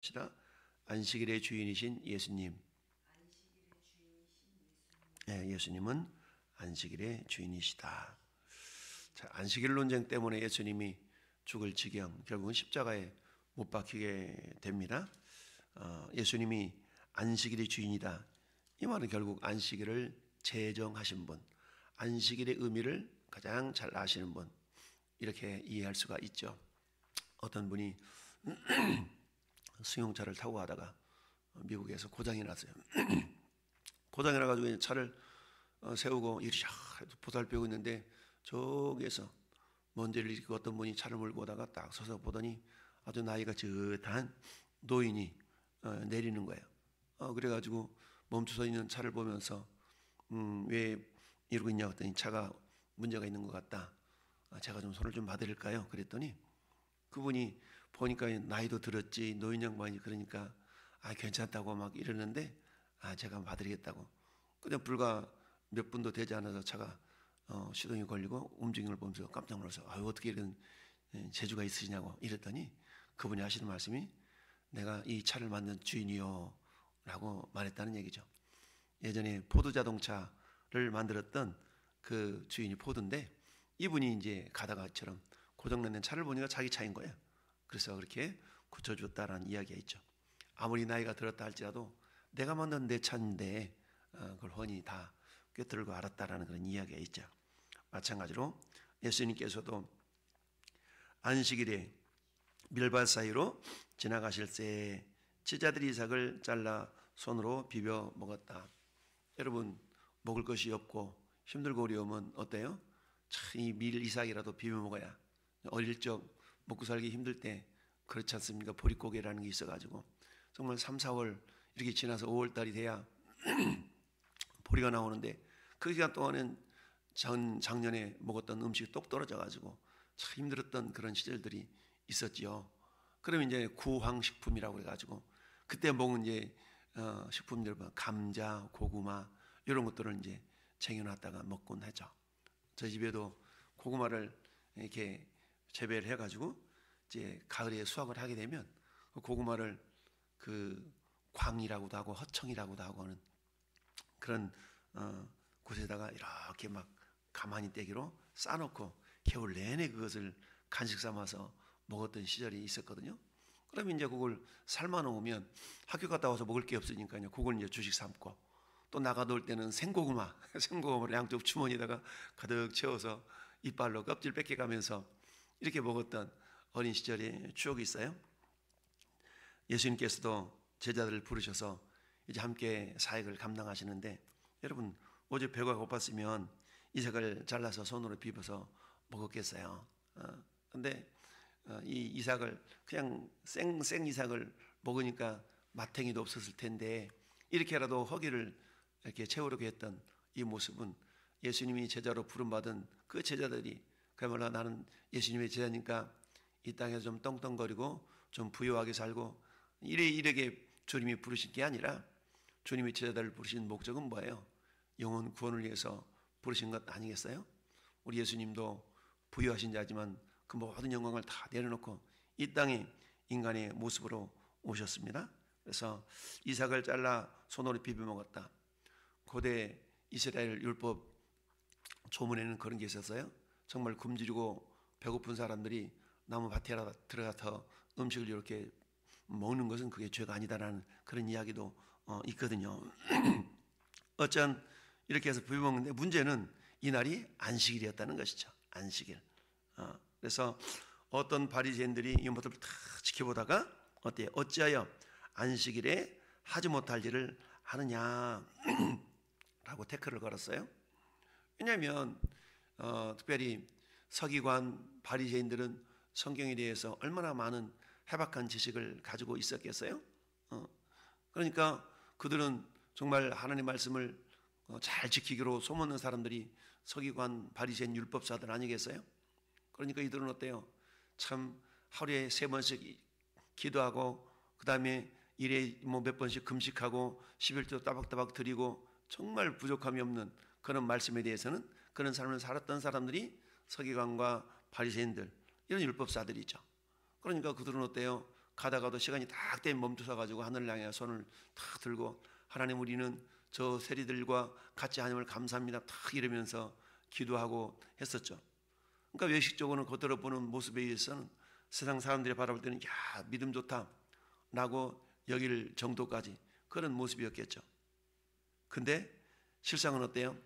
시다. 안식일의 주인이신 예수님. 네, 예수님은 안식일의 주인이시다. 자, 안식일 논쟁 때문에 예수님이 죽을 지경, 결국은 십자가에 못 박히게 됩니다. 예수님이 안식일의 주인이다. 이 말은 결국 안식일을 제정하신 분, 안식일의 의미를 가장 잘 아시는 분, 이렇게 이해할 수가 있죠. 어떤 분이 승용차를 타고 가다가 미국에서 고장이 났어요. 고장이 나가지고 차를 세우고 이리저리 보살펴고 있는데 저기에서 먼지를 일으키고 어떤 분이 차를 몰고 오다가 딱 서서 보더니 아주 나이가 젬한 노인이 내리는 거예요. 그래가지고 멈춰서 있는 차를 보면서 왜 이러고 있냐고 했더니 차가 문제가 있는 것 같다. 제가 좀 손을 좀 봐드릴까요? 그랬더니 그분이 보니까 나이도 들었지 노인 양반이 그러니까 괜찮다고 막 이러는데 제가 봐드리겠다고. 그냥 불과 몇 분도 되지 않아서 차가 시동이 걸리고 움직임을 보면서 깜짝 놀라서 어떻게 이런 재주가 있으시냐고 이랬더니 그분이 하시는 말씀이 내가 이 차를 만든 주인이요 라고 말했다는 얘기죠. 예전에 포드 자동차를 만들었던 그 주인이 포드인데 이분이 이제 가다가처럼 고장난 차를 보니까 자기 차인 거예요. 그래서 그렇게 고쳐줬다라는 이야기가 있죠. 아무리 나이가 들었다 할지라도 내가 만든 내 차인데 그걸 훤히 다 꿰뚫고 알았다라는 그런 이야기가 있죠. 마찬가지로 예수님께서도 안식일에 밀밭 사이로 지나가실 때 제자들이 이삭을 잘라 손으로 비벼 먹었다. 여러분 먹을 것이 없고 힘들고 어려우면 어때요? 참 이 밀 이삭이라도 비벼 먹어야 어릴 적 먹고 살기 힘들 때 그렇지 않습니까? 보릿고개라는 게 있어가지고 정말 3, 4월 이렇게 지나서 5월 달이 돼야 보리가 나오는데 그 기간 동안은 작년에 먹었던 음식이 똑 떨어져가지고 참 힘들었던 그런 시절들이 있었지요. 그러면 이제 구황식품이라고 그래가지고 그때 먹은 이제 식품들 감자, 고구마 이런 것들을 이제 쟁여놨다가 먹곤 하죠. 저희 집에도 고구마를 이렇게 재배를 해가지고 이제 가을에 수확을 하게 되면 그 고구마를 그 광이라고도 하고 허청이라고도 하고 하는 그런 곳에다가 이렇게 막 가만히 떼기로 싸놓고 겨울 내내 그것을 간식 삼아서 먹었던 시절이 있었거든요. 그러면 이제 그걸 삶아 놓으면 학교 갔다 와서 먹을 게 없으니까요. 그걸 이제 주식 삼고 또 나가 놀 때는 생고구마를 양쪽 주머니에다가 가득 채워서 이빨로 껍질 뺏겨가면서 이렇게 먹었던 어린 시절의 추억이 있어요. 예수님께서도 제자들을 부르셔서 이제 함께 사역을 감당하시는데 여러분 어제 배가 고팠으면 이삭을 잘라서 손으로 비벼서 먹었겠어요. 근데 이 이삭을 그냥 생 이삭을 먹으니까 마탱이도 없었을 텐데 이렇게라도 허기를 이렇게 채우려고 했던 이 모습은 예수님이 제자로 부름받은 그 제자들이 그야말로 나는 예수님의 제자니까 이 땅에서 좀 떵떵거리고 좀 부유하게 살고 이렇게 주님이 부르신 게 아니라 주님이 제자들을 부르신 목적은 뭐예요? 영혼 구원을 위해서 부르신 것 아니겠어요? 우리 예수님도 부유하신 자지만 그 모든 영광을 다 내려놓고 이 땅에 인간의 모습으로 오셨습니다. 그래서 이삭을 잘라 손으로 비벼 먹었다. 고대 이스라엘 율법 조문에는 그런 게 있었어요. 정말 굶주리고 배고픈 사람들이 나무 밭에 들어가서 음식을 이렇게 먹는 것은 그게 죄가 아니다라는 그런 이야기도 있거든요. 어쩐 이렇게 해서 비벼 먹는데 문제는 이날이 안식일이었다는 것이죠. 안식일. 그래서 어떤 바리새인들이 이 모습을 다 지켜보다가 어때요? 어찌하여 안식일에 하지 못할 일을 하느냐 라고 태클을 걸었어요. 왜냐하면 특별히 서기관 바리새인들은 성경에 대해서 얼마나 많은 해박한 지식을 가지고 있었겠어요? 그러니까 그들은 정말 하나님의 말씀을 잘 지키기로 소문난 사람들이 서기관 바리새인 율법사들 아니겠어요? 그러니까 이들은 어때요? 참 하루에 3번씩 기도하고 그 다음에 일에 몇 번씩 금식하고 11조 따박따박 드리고 정말 부족함이 없는 그런 말씀에 대해서는 그런 삶을 살았던 사람들이 서기관과 바리새인들 이런 율법사들이죠. 그러니까 그들은 어때요? 가다가도 시간이 딱 되면 멈춰서 가지고 하늘을 향해 손을 탁 들고 하나님 우리는 저 세리들과 같이 하나님을 감사합니다 탁 이러면서 기도하고 했었죠. 그러니까 외식적으로는 겉으로 보는 모습에 의해서는 세상 사람들이 바라볼 때는 야 믿음 좋다 라고 여길 정도까지 그런 모습이었겠죠. 근데 실상은 어때요?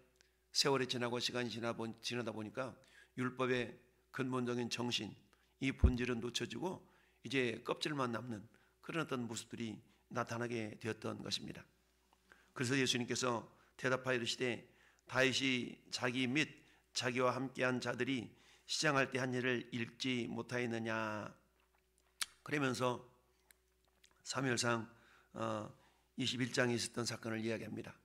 세월이 지나고 시간이 지나다 보니까 율법의 근본적인 정신, 이 본질은 놓쳐지고 이제 껍질만 남는 그런 어떤 모습들이 나타나게 되었던 것입니다. 그래서 예수님께서 대답하여 이르시되 다윗이 자기 및 자기와 함께한 자들이 시장할 때 한 일을 읽지 못하였느냐. 그러면서 사무엘상 21장에 있었던 사건을 이야기합니다.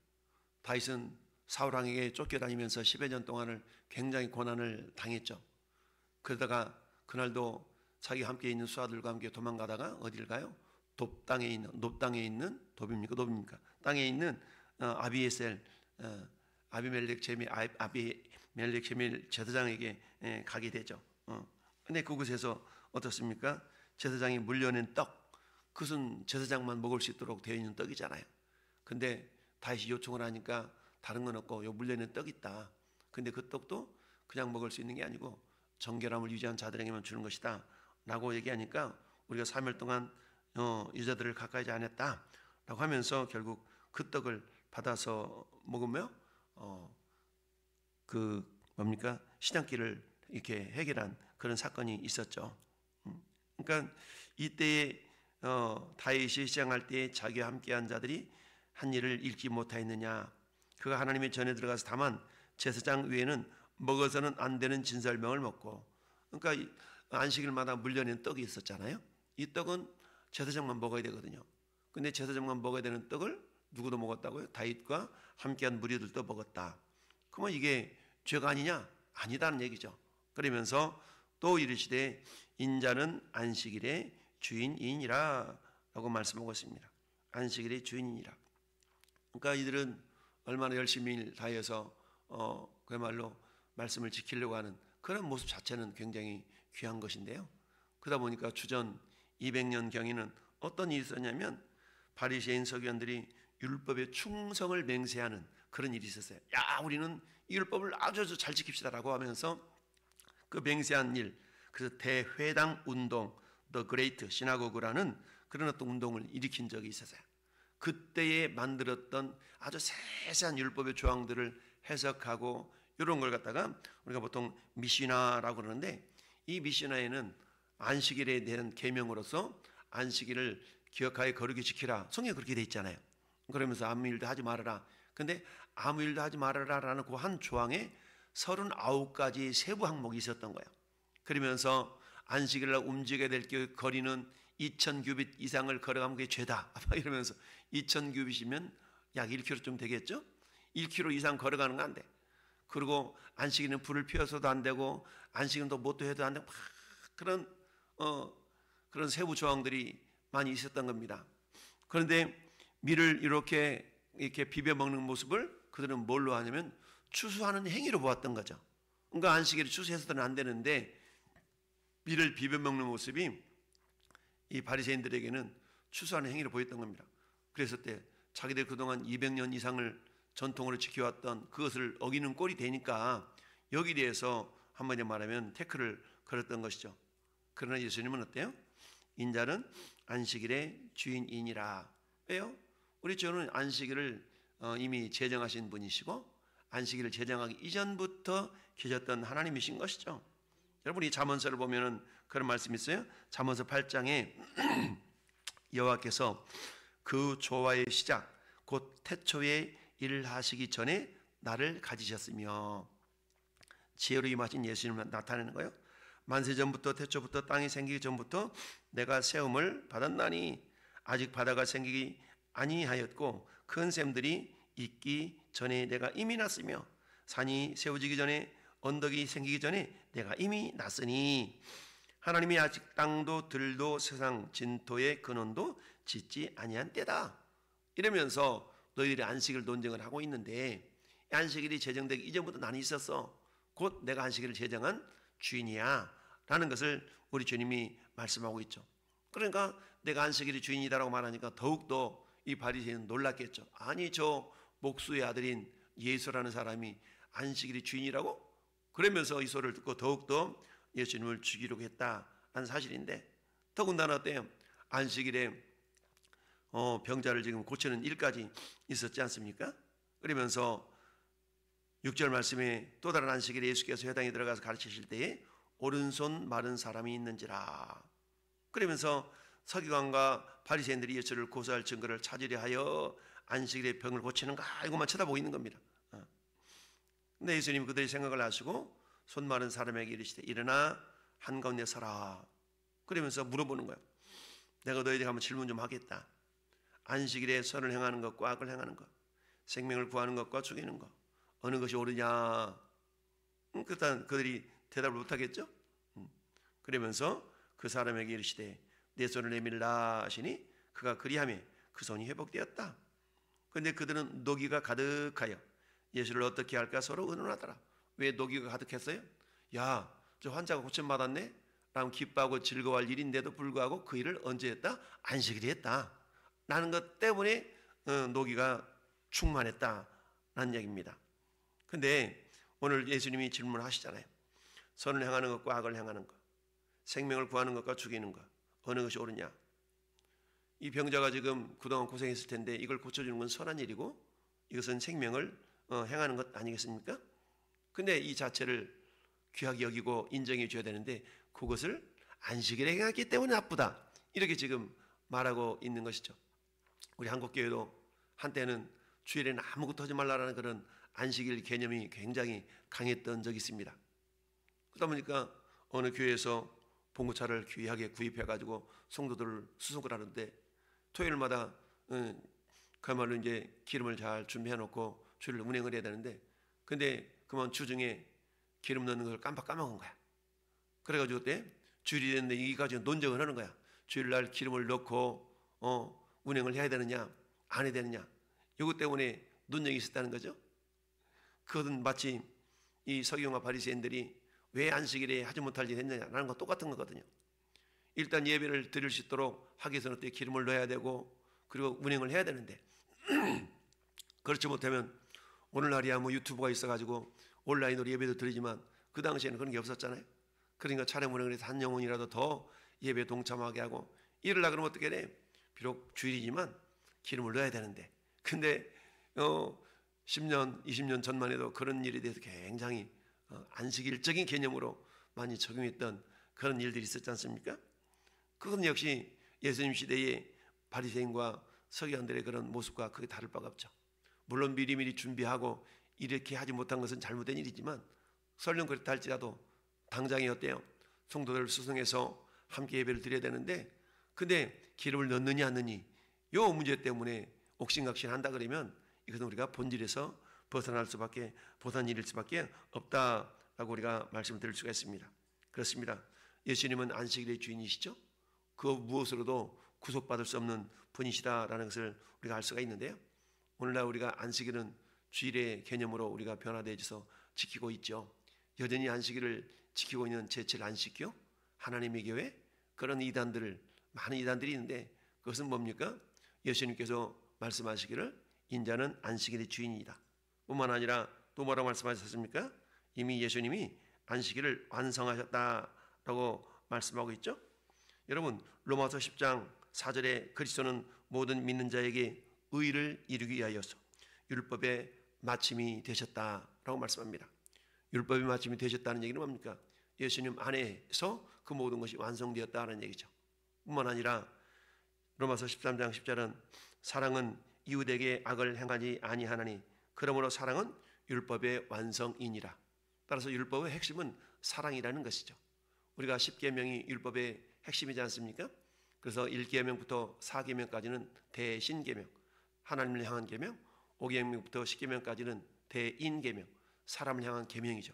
다윗은 사울 왕에게 쫓겨다니면서 10여 년 동안을 굉장히 고난을 당했죠. 그러다가 그날도 자기와 함께 있는 수하들과 함께 도망가다가 어디를 가요? 높땅에 있는 돕입니까? 땅에 있는 아비멜렉 제밀 제사장에게 가게 되죠. 근데 그곳에서 어떻습니까? 제사장이 물려낸 떡, 그것은 제사장만 먹을 수 있도록 되어 있는 떡이잖아요. 근데 다시 요청을 하니까 다른 건 없고 요 물려낸 떡이 있다. 근데 그 떡도 그냥 먹을 수 있는 게 아니고 정결함을 유지한 자들에게만 주는 것이다 라고 얘기하니까 우리가 3일 동안 여자들을 가까이 안 했다 라고 하면서 결국 그 떡을 받아서 먹으며 시장길을 이렇게 해결한 그런 사건이 있었죠. 그러니까 이때에 다윗이 시장할 때에 자기와 함께한 자들이 한 일을 읽지 못하였느냐. 그가 하나님의 전에 들어가서 다만 제사장 외에는 먹어서는 안 되는 진설명을 먹고, 그러니까 안식일마다 물려낸 떡이 있었잖아요. 이 떡은 제사장만 먹어야 되거든요. 근데 제사장만 먹어야 되는 떡을 누구도 먹었다고요? 다윗과 함께한 무리들도 먹었다. 그러면 이게 죄가 아니냐? 아니다는 얘기죠. 그러면서 또 이르시되 인자는 안식일의 주인이니라 라고 말씀하고 있습니다. 안식일의 주인이니라. 그러니까 이들은 얼마나 열심히 일 다해서 그야말로 말씀을 지키려고 하는 그런 모습 자체는 굉장히 귀한 것인데요. 그러다 보니까 주전 200년 경에는 어떤 일이 있었냐면 바리새인 서기관들이 율법의 충성을 맹세하는 그런 일이 있었어요. 야, 우리는 이 율법을 아주 잘 지킵시다라고 하면서 그 맹세한 일, 그래서 대회당 운동, The Great Synagogue라는 그런 어떤 운동을 일으킨 적이 있었어요. 그때에 만들었던 아주 세세한 율법의 조항들을 해석하고 이런 걸 갖다가 우리가 보통 미시나라고 그러는데, 이 미시나에는 안식일에 대한 계명으로서 안식일을 기억하여 거룩히 지키라, 성경에 그렇게 돼 있잖아요. 그러면서 아무 일도 하지 말아라. 근데 아무 일도 하지 말아라라는 그 한 조항에 39가지 세부 항목이 있었던 거예요. 그러면서 안식일날 움직여야 될 거리는 2000규빗 이상을 걸어가면 그게 죄다 이러면서 2000규빗이면 약 1km쯤 되겠죠? 1km 이상 걸어가는 거 안 돼. 그리고 안식일은 불을 피워서도 안 되고 안식일은 또 못도 해도 안 되고 그런 세부 조항들이 많이 있었던 겁니다. 그런데 밀을 이렇게 비벼 먹는 모습을 그들은 뭘로 하냐면 추수하는 행위로 보았던 거죠. 그러니까 안식일을 추수해서는 안 되는데 밀을 비벼 먹는 모습이 이 바리새인들에게는 추수하는 행위로 보였던 겁니다. 그랬을 때 자기들 그동안 200년 이상을 전통으로 지켜왔던 그것을 어기는 꼴이 되니까 여기에 대해서 한마디로 말하면 태클을 걸었던 것이죠. 그러나 예수님은 어때요? 인자는 안식일의 주인이니라. 왜요? 우리 주는 안식일을 이미 제정하신 분이시고 안식일을 제정하기 이전부터 계셨던 하나님이신 것이죠. 여러분이 잠언서를 보면은 그런 말씀이 있어요. 잠언서 8장에 여호와께서 그 조화의 시작 곧 태초에 일을 하시기 전에 나를 가지셨으며, 지혜로 임하신 예수님을 나타내는 거예요. 만세 전부터 태초부터 땅이 생기기 전부터 내가 세움을 받았나니 아직 바다가 생기기 아니하였고 큰 샘들이 있기 전에 내가 이미 났으며 산이 세워지기 전에 언덕이 생기기 전에 내가 이미 났으니 하나님이 아직 땅도 들도 세상 진토의 근원도 짓지 아니한 때다. 이러면서 너희들이 안식일 논쟁을 하고 있는데 안식일이 제정되기 이전부터 나는 있었어. 곧 내가 안식일을 제정한 주인이야 라는 것을 우리 주님이 말씀하고 있죠. 그러니까 내가 안식일의 주인이다라고 말하니까 더욱더 이 바리새인은 놀랐겠죠. 아니, 저 목수의 아들인 예수라는 사람이 안식일의 주인이라고? 그러면서 이 소리를 듣고 더욱더 예수님을 죽이려고 했다는 사실인데, 더군다나 어때요? 안식일에 병자를 지금 고치는 일까지 있었지 않습니까? 그러면서 6절 말씀에 또 다른 안식일에 예수께서 회당에 들어가서 가르치실 때에 오른손 마른 사람이 있는지라. 그러면서 서기관과 바리새인들이 예수를 고소할 증거를 찾으려 하여 안식일에 병을 고치는가 이것만 쳐다보고 있는 겁니다. 근데 예수님 그들의 생각을 아시고 손 마른 사람에게 이르시되 일어나 한가운데 서라. 그러면서 물어보는 거예요. 내가 너희에게 한번 질문 좀 하겠다. 안식일에 선을 행하는 것과 악을 행하는 것, 생명을 구하는 것과 죽이는 것, 어느 것이 옳으냐? 그렇다면 그들이 대답을 못하겠죠? 그러면서 그 사람에게 이르시되 내 손을 내밀라 하시니 그가 그리하며 그 손이 회복되었다. 그런데 그들은 노기가 가득하여 예수를 어떻게 할까 서로 의논하더라. 왜 노기가 가득했어요? 야, 저 환자가 고침받았네? 라고 기뻐하고 즐거워할 일인데도 불구하고 그 일을 언제 했다? 안식일에 했다. 라는 것 때문에 노기가 충만했다라는 얘기입니다. 근데 오늘 예수님이 질문하시잖아요. 선을 행하는 것과 악을 행하는 것, 생명을 구하는 것과 죽이는 것, 어느 것이 옳으냐? 이 병자가 지금 그동안 고생했을 텐데 이걸 고쳐주는 건 선한 일이고 이것은 생명을 행하는 것 아니겠습니까? 근데 이 자체를 귀하게 여기고 인정해 줘야 되는데 그것을 안식일에 행했기 때문에 나쁘다. 이렇게 지금 말하고 있는 것이죠. 우리 한국교회도 한때는 주일에는 아무것도 하지 말라라는 그런 안식일 개념이 굉장히 강했던 적이 있습니다. 그러다 보니까 어느 교회에서 봉고차를 귀하게 구입해가지고 성도들을 수송을 하는데 토요일마다 그야말로 이제 기름을 잘 준비해놓고 주일을 운행을 해야 되는데 근데 그만 주중에 기름 넣는 걸 깜빡 까먹은 거야. 그래가지고 그때 주일이 됐는데 이게 가지고 논쟁을 하는 거야. 주일날 기름을 넣고 운행을 해야 되느냐 안 해야 되느냐 이것 때문에 논쟁이 있었다는 거죠. 그것은 마치 이 서기관과 바리새인들이 왜 안식일에 하지 못할 일을 했느냐라는 거 똑같은 거거든요. 일단 예배를 드릴 수 있도록 하기 위해서는 어떻게 기름을 넣어야 되고 그리고 운행을 해야 되는데 그렇지 못하면 오늘날이야 뭐 유튜브가 있어가지고 온라인으로 예배도 드리지만 그 당시에는 그런 게 없었잖아요. 그러니까 차량 운행을 해서 한 영혼이라도 더 예배에 동참하게 하고 이러려고 그러면 어떻게 돼? 비록 주일이지만 기름을 넣어야 되는데 근데 10년 20년 전만 해도 그런 일에 대해서 굉장히 안식일적인 개념으로 많이 적용했던 그런 일들이 있었지 않습니까? 그건 역시 예수님 시대의 바리새인과 서기관들의 그런 모습과 크게 다를 바가 없죠. 물론 미리미리 준비하고 이렇게 하지 못한 것은 잘못된 일이지만 설령 그렇다 할지라도 당장에 어때요? 성도들을 수송해서 함께 예배를 드려야 되는데 근데 기름을 넣느냐 안 넣느니 요 문제 때문에 옥신각신한다 그러면 이것은 우리가 본질에서 벗어날 수밖에 벗어날 수밖에 없다라고 우리가 말씀을 드릴 수가 있습니다. 그렇습니다. 예수님은 안식일의 주인이시죠. 그 무엇으로도 구속받을 수 없는 분이시다라는 것을 우리가 알 수가 있는데요. 오늘날 우리가 안식일은 주일의 개념으로 우리가 변화되어서 지키고 있죠. 여전히 안식일을 지키고 있는 제7안식교 하나님의 교회 그런 이단들을 많은 이단들이 있는데 그것은 뭡니까? 예수님께서 말씀하시기를 인자는 안식일의 주인이다. 뿐만 아니라 또 뭐라고 말씀하셨습니까? 이미 예수님이 안식일을 완성하셨다라고 말씀하고 있죠. 여러분 로마서 10장 4절에 그리스도는 모든 믿는 자에게 의를 이루기 위하여서 율법의 마침이 되셨다라고 말씀합니다. 율법의 마침이 되셨다는 얘기는 뭡니까? 예수님 안에서 그 모든 것이 완성되었다는 얘기죠. 뿐만 아니라 로마서 13장 10절은 사랑은 이웃에게 악을 행하지 아니하나니 그러므로 사랑은 율법의 완성이니라. 따라서 율법의 핵심은 사랑이라는 것이죠. 우리가 10계명이 율법의 핵심이지 않습니까? 그래서 1계명부터 4계명까지는 대신계명, 하나님을 향한 계명, 5계명부터 10계명까지는 대인계명, 사람을 향한 계명이죠.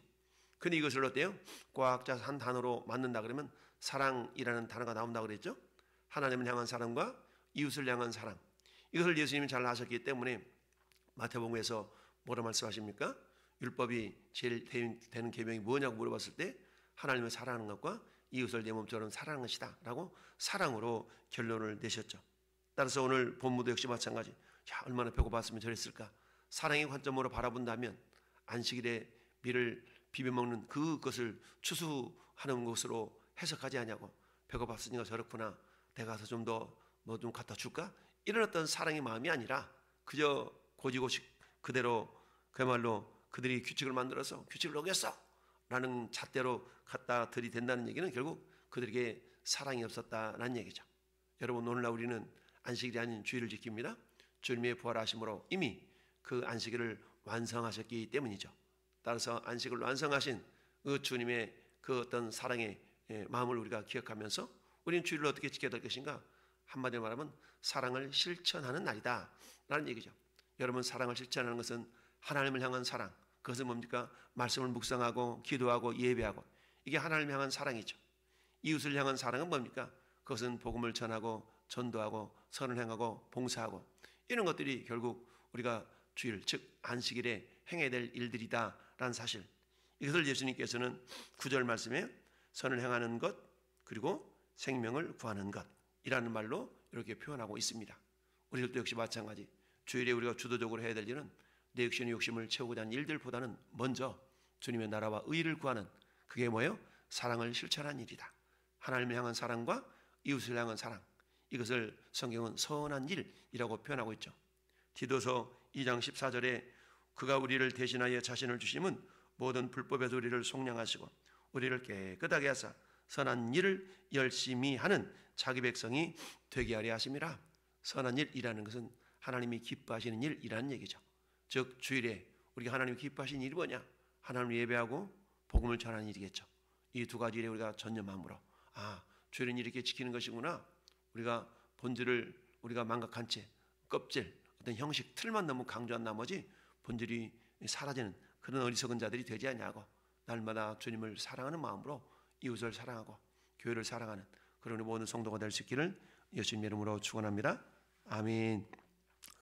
근데 이것을 어때요? 꽉 짜서 한 단어로 만든다 그러면 사랑이라는 단어가 나온다 그랬죠? 하나님을 향한 사랑과 이웃을 향한 사랑. 이것을 예수님이 잘 아셨기 때문에 마태복음에서 뭐라 말씀하십니까? 율법이 제일 되는 계명이 뭐냐고 물어봤을 때 하나님을 사랑하는 것과 이웃을 내 몸처럼 사랑하는 것이다 라고 사랑으로 결론을 내셨죠. 따라서 오늘 본문도 역시 마찬가지. 자, 얼마나 배고팠으면 저랬을까. 사랑의 관점으로 바라본다면 안식일에 밀을 비벼먹는 그것을 추수하는 것으로 해석하지 않냐고. 배고팠으니까 저렇구나. 내가 가서 좀 더 뭐 좀 갖다 줄까? 이런 어떤 사랑의 마음이 아니라 그저 고지고식 그대로 그야말로 그들이 규칙을 만들어서 규칙을 어겼어 라는 잣대로 갖다 들이댄다는 얘기는 결국 그들에게 사랑이 없었다라는 얘기죠. 여러분, 오늘날 우리는 안식일이 아닌 주일을 지킵니다. 주님의 부활하심으로 이미 그 안식일을 완성하셨기 때문이죠. 따라서 안식을 완성하신 그 주님의 그 어떤 사랑의 마음을 우리가 기억하면서 우리는 주일을 어떻게 지켜야 될 것인가? 한마디로 말하면 사랑을 실천하는 날이다 라는 얘기죠. 여러분, 사랑을 실천하는 것은 하나님을 향한 사랑, 그것은 뭡니까? 말씀을 묵상하고 기도하고 예배하고, 이게 하나님을 향한 사랑이죠. 이웃을 향한 사랑은 뭡니까? 그것은 복음을 전하고 전도하고 선을 행하고 봉사하고, 이런 것들이 결국 우리가 주일 즉 안식일에 행해야 될 일들이다 라는 사실, 이것을 예수님께서는 9절 말씀에 선을 행하는 것 그리고 생명을 구하는 것이라는 말로 이렇게 표현하고 있습니다. 우리들도 역시 마찬가지. 주일에 우리가 주도적으로 해야 될 일은 내 육신의 욕심을 채우고자 하는 일들보다는 먼저 주님의 나라와 의를 구하는, 그게 뭐예요? 사랑을 실천하는 일이다. 하나님을 향한 사랑과 이웃을 향한 사랑, 이것을 성경은 선한 일이라고 표현하고 있죠. 디도서 2장 14절에 그가 우리를 대신하여 자신을 주심은 모든 불법에서 우리를 속량하시고 우리를 깨끗하게 하사 선한 일을 열심히 하는 자기 백성이 되게 하려 하심이라. 선한 일이라는 것은 하나님이 기뻐하시는 일이라는 얘기죠. 즉 주일에 우리가 하나님이 기뻐하시는 일이 뭐냐? 하나님을 예배하고 복음을 전하는 일이겠죠. 이 두 가지 일에 우리가 전념함으로, 주일은 이렇게 지키는 것이구나. 우리가 본질을 우리가 망각한 채 껍질, 어떤 형식, 틀만 너무 강조한 나머지 본질이 사라지는 그런 어리석은 자들이 되지 않냐고, 날마다 주님을 사랑하는 마음으로 이웃을 사랑하고 교회를 사랑하는 그런 모든 성도가 될 수 있기를 예수님 이름으로 축원합니다. 아멘.